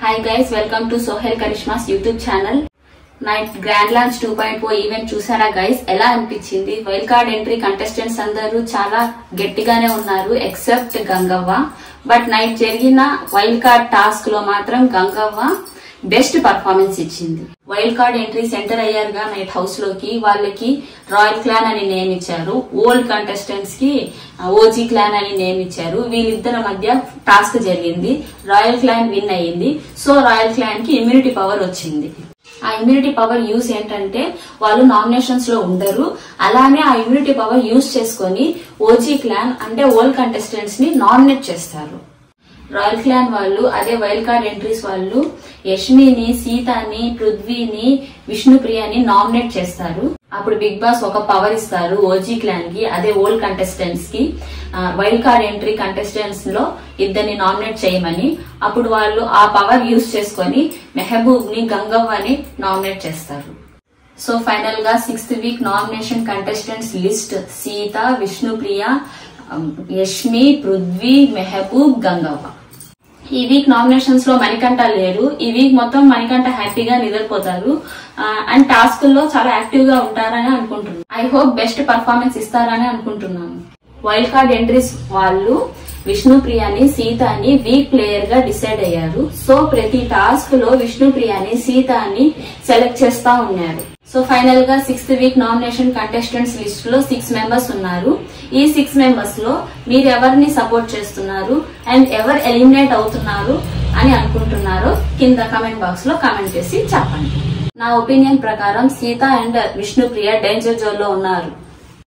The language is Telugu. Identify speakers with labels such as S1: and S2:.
S1: Hi guys, welcome to Sohail Karishma's YouTube channel. Night grand launch 2.0 event చూసారా గైస్? ఎలా అనిపించింది? వైల్డ్ కార్డ్ ఎంట్రీ కంటెస్టెంట్స్ అందరూ చాలా గట్టిగానే ఉన్నారు ఎక్సెప్ట్ గంగవ్వ. బట్ నైట్ జరిగిన వైల్డ్ కార్డ్ టాస్క్ లో మాత్రం గంగవ్వ బెస్ట్ పర్ఫార్మెన్స్ ఇచ్చింది. వైల్డ్ కార్డ్ ఎంట్రీ సెంటర్ అయ్యారుగా నైట్ హౌస్ లోకి, వాళ్ళకి రాయల్ క్లాన్ అని నేమ్ ఇచ్చారు. ఓల్డ్ కంటెస్టెంట్స్ కి ఓజీ క్లాన్ అని నేమ్ ఇచ్చారు. వీళ్ళిద్దరి మధ్య టాస్క్ జరిగింది. రాయల్ క్లాన్ విన్ అయ్యింది. సో రాయల్ క్లాన్ కి ఇమ్యూనిటీ పవర్ వచ్చింది. ఆ ఇమ్యూనిటీ పవర్ యూజ్ ఏంటంటే వాళ్ళు నామినేషన్స్ లో ఉండరు, అలానే ఆ ఇమ్యూనిటీ పవర్ యూజ్ చేసుకుని ఓజీ క్లాన్ అంటే ఓల్డ్ కంటెస్టెంట్స్ ని నామినేట్ చేస్తారు. రాయల్ క్లాన్ వాళ్ళు అదే వైల్డ్ కార్డ్ ఎంట్రీస్ వాళ్ళు యష్మిని, సీతని, పృథ్వీని, విష్ణుప్రియని నామినేట్ చేస్తారు. అప్పుడు బిగ్ బాస్ ఒక పవర్ ఇస్తారు ఓజీ క్లాన్ కి, అదే ఓల్డ్ కంటెస్టెంట్స్ కి. వైల్డ్ కార్డ్ ఎంట్రీ కంటెస్టెంట్స్ లో ఇద్దరిని నామినేట్ చేయమని. అప్పుడు వాళ్ళు ఆ పవర్ యూజ్ చేసుకుని మెహబూబ్ ని, గంగవ్వని నామినేట్ చేస్తారు. సో ఫైనల్ గా 6th week nomination contestants list Sita, Vishnupriya, Yashmi, Prithvi, Mehboob, Gangavva. ఈ వీక్ నామినేషన్స్ లో మణికంఠ లేరు. ఈ వీక్ మొత్తం మణికంఠ హ్యాపీగా నిద్రపోతారు అండ్ టాస్క్ లో చాలా యాక్టివ్ గా ఉంటారని అనుకుంటున్నాను. ఐ హోప్ బెస్ట్ పర్ఫార్మెన్స్ ఇస్తారని అనుకుంటున్నాను. వైల్డ్ కార్డ్ ఎంట్రీస్ వాళ్ళు విష్ణుప్రియని, సీతని వీక్ ప్లేయర్ గా డిసైడ్ అయ్యారు. సో ప్రతి టాస్క్ లో విష్ణుప్రియని, సీతని సెలెక్ట్ చేస్తా ఉన్నారు. సో ఫైనల్ గా 6th week nomination contestants list లో 6 మెంబర్స్ ఉన్నారు. ఈ 6 మెంబర్స్ లో మీరు ఎవరిని సపోర్ట్ చేస్తున్నారు అండ్ ఎవరు ఎలిమినేట్ అవుతున్నారు అని అనుకుంటున్నారో కింద కమెంట్ బాక్స్ లో కామెంట్ చేసి చెప్పండి. నా ఒపీనియన్ ప్రకారం Sita and Vishnupriya danger zone లో ఉన్నారు.